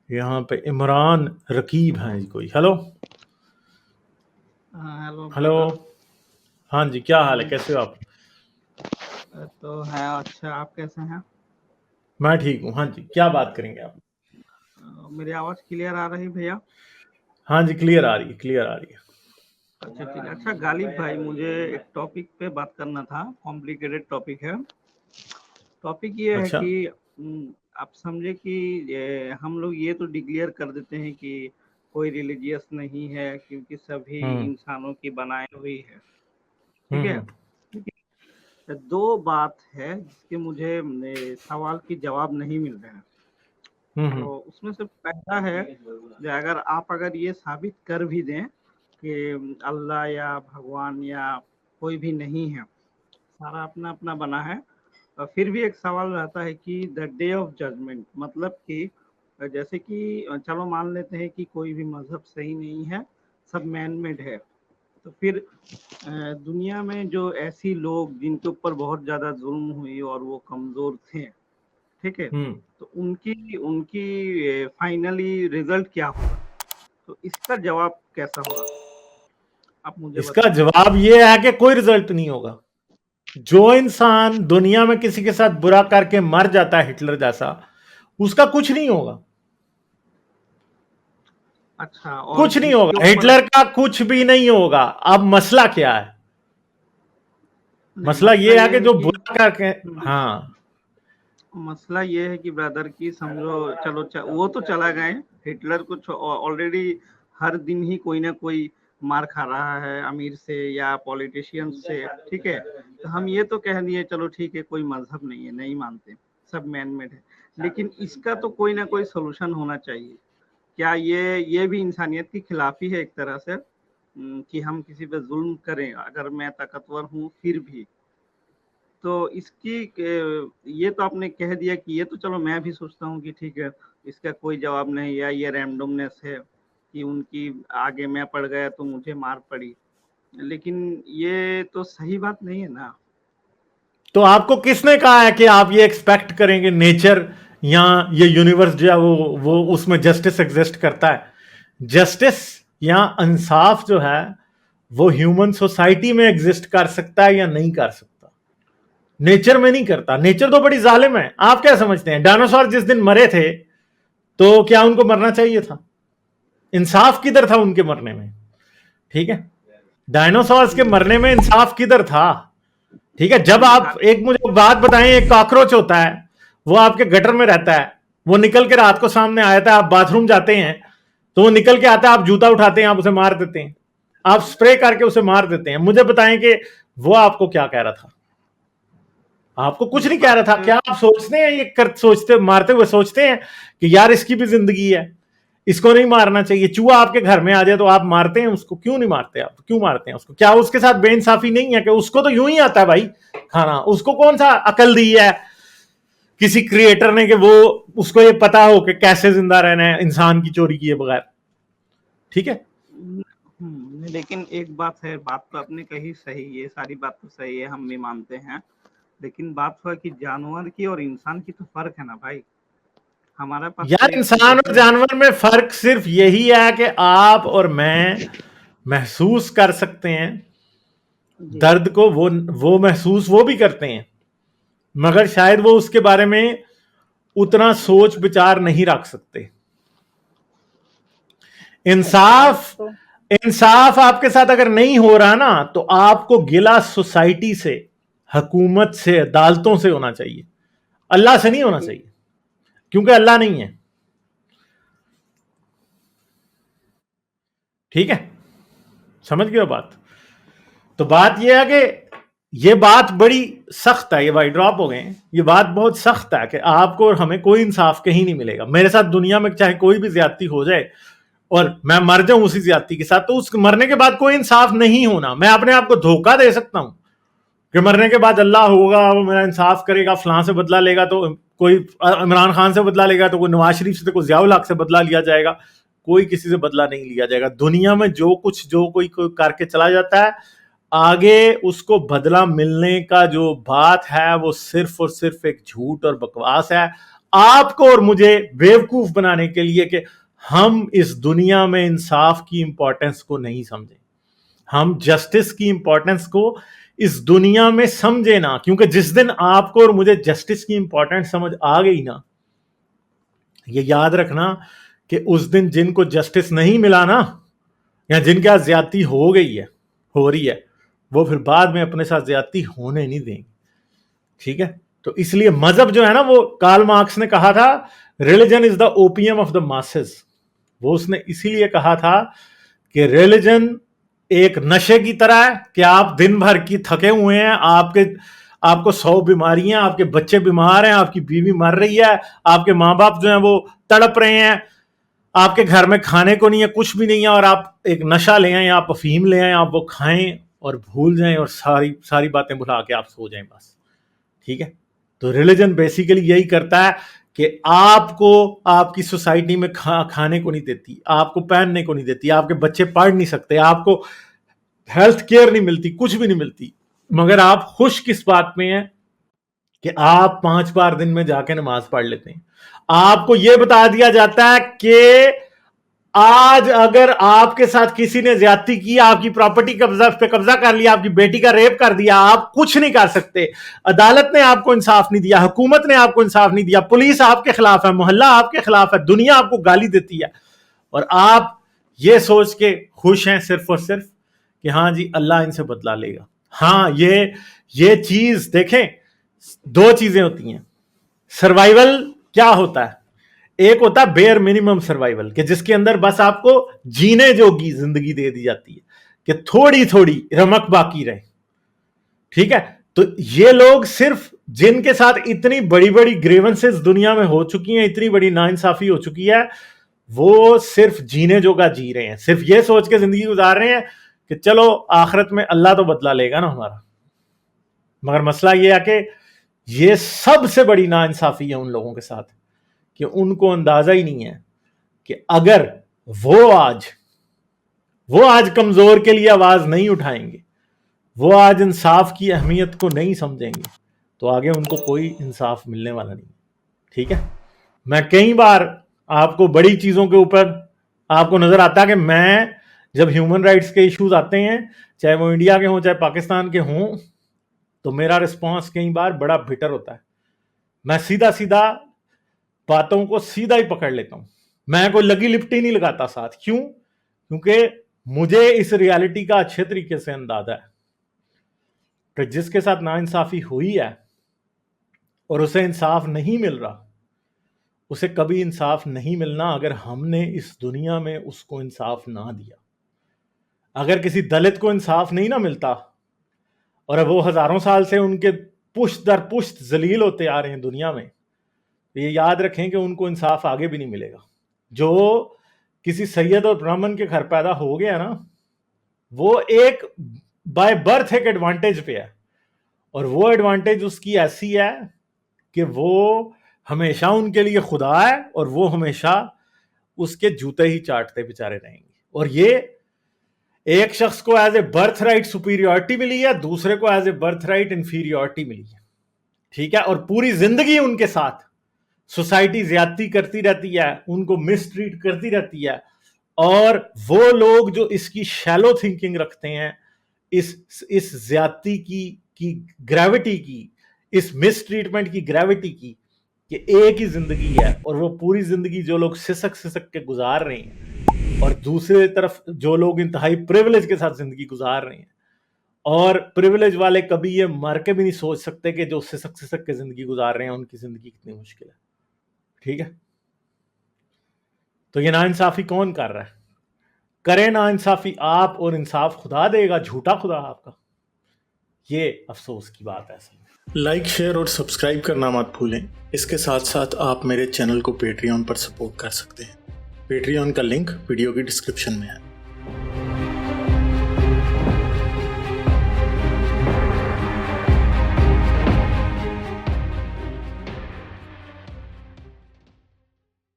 यहाँ पे इमरान रकीब हैं जी कोई। हेलो। Hello hello. ब्रदर। हाँ जी, क्या हाल है, कैसे हो आप? तो है अच्छा, आप कैसे हैं? मैं ठीक हूँ। हाँ जी, क्या बात करेंगे आप? मेरी आवाज़ क्लियर आ रही भैया? हाँ जी, क्लियर आ रही है, क्लियर आ रही है। अच्छा ठीक है। अच्छा गालिब भाई, मुझे एक टॉपिक पे बात करना था, कॉम्प्लिकेटेड टॉपिक है। टॉपिक ये है अच्छा। कि आप समझे कि हम लोग ये तो डिक्लेयर कर देते हैं कि कोई रिलीजियस नहीं है क्योंकि सभी हम्म इंसानों की बनाई हुई है। ठीक है। हम्म लेकिन दो बात है जिसके मुझे सवाल की जवाब नहीं मिल रहे हैं। हम्म तो उसमें से पहला है कि अगर ये साबित कर भी दें कि अल्लाह या भगवान या कोई भी नहीं है, सारा अपना अपना बना है, और फिर भी एक सवाल रहता है कि द डे ऑफ जजमेंट, मतलब कि जैसे कि चलो मान लेते हैं कि कोई भी मजहब सही नहीं है, सब मैन मेड है। तो फिर दुनिया में जो ऐसी लोग जिनके ऊपर बहुत ज़्यादा जुल्म हुई और वो कमज़ोर थे, ठीक है, हम्म तो उनकी उनकी फाइनली रिजल्ट क्या होगा? तो इसका जवाब कैसा होगा? आप मुझे इसका बताइए। जवाब ये है कि कोई रिजल्ट नहीं होगा। जो इंसान दुनिया में किसी के साथ बुरा करके मर जाता है, हिटलर जैसा, उसका कुछ नहीं होगा। अच्छा, और कुछ नहीं जिसके होगा, ऊपर हिटलर का कुछ भी नहीं होगा। अब मसला क्या है? नहीं, मसला मसला ये है ये कि है जो कि बुरा करके, हाँ। मसला ये है कि ब्रदर की समझो, चलो वो तो चला गए। हिटलर को ऑलरेडी हर दिन ही कोई ना कोई मार खा रहा है, अमीर से या पॉलिटिशियन से। ठीक है, तो हम ये तो कह दिए चलो ठीक है, कोई मजहब नहीं है, नहीं मानते, सब मैन मेड है। लेकिन इसका तो कोई ना कोई सोल्यूशन होना चाहिए। क्या ये भी इंसानियत की खिलाफी है एक तरह से, कि हम किसी पे जुल्म करें अगर मैं ताकतवर हूँ फिर भी? तो इसकी ये तो आपने कह दिया कि ये तो चलो मैं भी सोचता हूँ कि ठीक है, इसका कोई जवाब नहीं, या ये रैंडमनेस है कि उनकी आगे मैं पड़ गया तो मुझे मार पड़ी। लेकिन ये तो सही बात नहीं है ना। तो आपको किसने कहा है कि आप ये एक्सपेक्ट करेंगे नेचर या ये यूनिवर्स जो है वो उसमें जस्टिस एग्जिस्ट करता है? जस्टिस या इंसाफ जो है वो ह्यूमन सोसाइटी में एग्जिस्ट कर सकता है या नहीं कर सकता? नेचर में नहीं करता। नेचर तो बड़ी जालिम है। आप क्या समझते हैं, डायनासोर जिस दिन मरे थे तो क्या उनको मरना चाहिए था? इंसाफ किधर था उनके मरने में? ठीक है, डायनासोर्स के मरने में इंसाफ किधर था? ठीक है, जब नहीं, आप एक मुझे बात बताएं, एक कॉकरोच होता है, वो आपके गटर में रहता है, वो निकल के रात को सामने आता है, आप बाथरूम जाते हैं तो वो निकल के आता है, आप जूता उठाते हैं, आप उसे मार देते हैं, आप स्प्रे करके उसे मार देते हैं। मुझे बताएं कि वो आपको क्या कह रहा था? आपको कुछ नहीं नहीं कह रहा बात था। क्या आप सोचते हैं, ये कर सोचते मारते हुए सोचते हैं कि यार इसकी भी जिंदगी है, इसको नहीं मारना चाहिए? चूहा आपके घर में आ जाए तो आप मारते हैं उसको? क्यों नहीं मारते? आप क्यों मारते हैं उसको? क्या उसके साथ बेइंसाफी नहीं है कि उसको तो यूं ही आता है भाई खाना? उसको कौन सा अकल दी है किसी क्रिएटर ने कि वो उसको ये पता हो कि कैसे जिंदा रहना है इंसान की चोरी किए बगैर? ठीक है। लेकिन एक बात है, बात तो आपने कही सही, ये सारी बात तो सही है, हम भी मानते हैं। लेकिन बात हुआ कि जानवर की और इंसान की तो फर्क है ना भाई। हमारे पास तो यार, एक इंसान और जहन है। जानवर में फर्क सिर्फ यही है कि आप और मैं महसूस कर सकते हैं जी। दर्द को। वो महसूस वो भी करते हैं, मगर शायद वो उसके बारे में उतना सोच विचार नहीं रख सकते। बात इंसाफ, तो इंसाफ आपके साथ अगर नहीं हो रहा ना, तो आपको गिला सोसाइटी से, हुकूमत से, अदालतों से होना चाहिए। अल्लाह से नहीं होना चाहिए, क्योंकि अल्लाह नहीं है। ठीक है, समझ गए बात? तो बात यह है कि ये बात बड़ी सख्त है। ये भाई ड्रॉप हो गए, ये बात बहुत सख्त है कि आपको और हमें कोई इंसाफ कहीं नहीं मिलेगा। मेरे साथ दुनिया में चाहे कोई भी ज्यादती हो जाए और मैं मर जाऊं उसी ज्यादती के साथ, तो उस मरने के बाद कोई इंसाफ नहीं होना। मैं अपने आप को धोखा दे सकता हूं कि मरने के बाद अल्लाह होगा, वो मेरा इंसाफ करेगा, फलां से बदला लेगा, तो कोई इमरान खान से बदला लेगा, तो कोई नवाज शरीफ से, तो कोई जियाउल हक से बदला लिया जाएगा। कोई किसी से बदला नहीं लिया जाएगा। दुनिया में जो कुछ जो कोई करके चला जाता है, आगे उसको बदला मिलने का जो बात है वो सिर्फ और सिर्फ एक झूठ और बकवास है, आपको और मुझे बेवकूफ बनाने के लिए कि हम इस दुनिया में इंसाफ की इंपॉर्टेंस को नहीं समझें, हम जस्टिस की इंपॉर्टेंस को इस दुनिया में समझे ना। क्योंकि जिस दिन आपको और मुझे जस्टिस की इंपॉर्टेंस समझ आ गई ना, ये याद रखना कि उस दिन जिनको जस्टिस नहीं मिला ना, या जिनके साथ ज्यादती हो गई है, हो रही है, वो फिर बाद में अपने साथ ज्यादती होने नहीं देंगे। ठीक है, तो इसलिए मजहब जो है ना, वो कार्ल मार्क्स ने कहा था religion is the opium of the masses. वो उसने इसीलिए कहा था कि रिलीजन एक नशे की तरह है कि आप दिन भर की थके हुए हैं, आपको 100 बीमारियां, आपके बच्चे बीमार हैं, आपकी बीवी मर रही है, आपके माँ बाप जो हैं वो तड़प रहे हैं, आपके घर में खाने को नहीं है, कुछ भी नहीं है, और आप एक नशा ले आए, आप अफीम ले आए, आप वो खाएं और भूल जाएं और सारी सारी बातें भुला के आप सो जाएं बस। ठीक है, तो रिलीजन बेसिकली यही करता है कि आपको आपकी सोसाइटी में खाने को नहीं देती, आपको पहनने को नहीं देती, आपके बच्चे पढ़ नहीं सकते, आपको हेल्थ केयर नहीं मिलती, कुछ भी नहीं मिलती, मगर आप खुश किस बात में हैं कि आप 5 बार दिन में जाके नमाज पढ़ लेते हैं। आपको यह बता दिया जाता है कि आज अगर आपके साथ किसी ने ज्यादती की, आपकी प्रॉपर्टी पे कब्जा कर लिया, आपकी बेटी का रेप कर दिया, आप कुछ नहीं कर सकते। अदालत ने आपको इंसाफ नहीं दिया, हुकूमत ने आपको इंसाफ नहीं दिया, पुलिस आपके खिलाफ है, मोहल्ला आपके खिलाफ है, दुनिया आपको गाली देती है, और आप ये सोच के खुश हैं सिर्फ और सिर्फ कि हाँ जी अल्लाह इनसे बदला लेगा। हाँ, ये चीज देखें, 2 चीजें होती हैं। सर्वाइवल क्या होता है? एक होता है बेयर मिनिमम सर्वाइवल, कि जिसके अंदर बस आपको जीने जोगी जिंदगी दे दी जाती है कि थोड़ी थोड़ी रमक बाकी रहे। ठीक है, तो ये लोग सिर्फ जिनके साथ इतनी बड़ी बड़ी ग्रीवेंसेस दुनिया में हो चुकी हैं, इतनी बड़ी नाइंसाफी हो चुकी है, वो सिर्फ जीने जोगा जी रहे हैं, सिर्फ ये सोच के जिंदगी गुजार रहे हैं कि चलो आखिरत में अल्लाह तो बदला लेगा ना हमारा। मगर मसला ये है कि ये सबसे बड़ी नाइंसाफी है उन लोगों के साथ कि उनको अंदाजा ही नहीं है कि अगर वो आज कमजोर के लिए आवाज नहीं उठाएंगे, वो आज इंसाफ की अहमियत को नहीं समझेंगे, तो आगे उनको कोई इंसाफ मिलने वाला नहीं। ठीक है, मैं कई बार आपको बड़ी चीजों के ऊपर आपको नजर आता है कि मैं जब ह्यूमन राइट्स के इश्यूज आते हैं, चाहे वो इंडिया के हों चाहे पाकिस्तान के हों, तो मेरा रिस्पॉन्स कई बार बड़ा बिटर होता है। मैं सीधा सीधा बातों को सीधा ही पकड़ लेता हूं, मैं कोई लगी लिपटी नहीं लगाता साथ। क्यों? क्योंकि मुझे इस रियलिटी का अच्छे तरीके से अंदाजा है कि जिसके साथ नाइंसाफी हुई है और उसे इंसाफ नहीं मिल रहा, उसे कभी इंसाफ नहीं मिलना अगर हमने इस दुनिया में उसको इंसाफ ना दिया। अगर किसी दलित को इंसाफ नहीं ना मिलता और अब वो हजारों साल से उनके पुश्त दर पुश्त जलील होते आ रहे हैं दुनिया में, तो ये याद रखें कि उनको इंसाफ आगे भी नहीं मिलेगा। जो किसी सैयद और ब्राह्मण के घर पैदा हो गया ना, वो एक बाय बर्थ एक एडवांटेज पे है, और वो एडवांटेज उसकी ऐसी है कि वो हमेशा उनके लिए खुदा है और वो हमेशा उसके जूते ही चाटते बेचारे रहेंगे। और ये एक शख्स को as a birth right superiority मिली है, दूसरे को as a birth right inferiority मिली है। ठीक है, और पूरी जिंदगी उनके साथ सोसाइटी ज्यादती करती रहती है, उनको मिसट्रीट करती रहती है, और वो लोग जो इसकी शैलो थिंकिंग रखते हैं, इस ज्यादती की ग्रेविटी की, इस मिसट्रीटमेंट की ग्रेविटी की, कि एक ही जिंदगी है और वो पूरी जिंदगी जो लोग सिसक सिसक के गुजार रहे हैं, और दूसरे तरफ जो लोग इंतहाई प्रिविलेज के साथ जिंदगी गुजार रहे हैं, और प्रिविलेज वाले कभी ये मर के भी नहीं सोच सकते कि जो सिसक सिसक के जिंदगी गुजार रहे हैं उनकी जिंदगी कितनी मुश्किल है। ठीक है, तो ये नाइंसाफी कौन कर रहा है? करे नाइंसाफी आप, और इंसाफ खुदा देगा, झूठा खुदा आपका। ये अफसोस की बात है। लाइक, शेयर और सब्सक्राइब करना मत भूलें। इसके साथ साथ आप मेरे चैनल को पेट्रियन पर सपोर्ट कर सकते हैं। पेट्रियन का लिंक वीडियो की डिस्क्रिप्शन में है।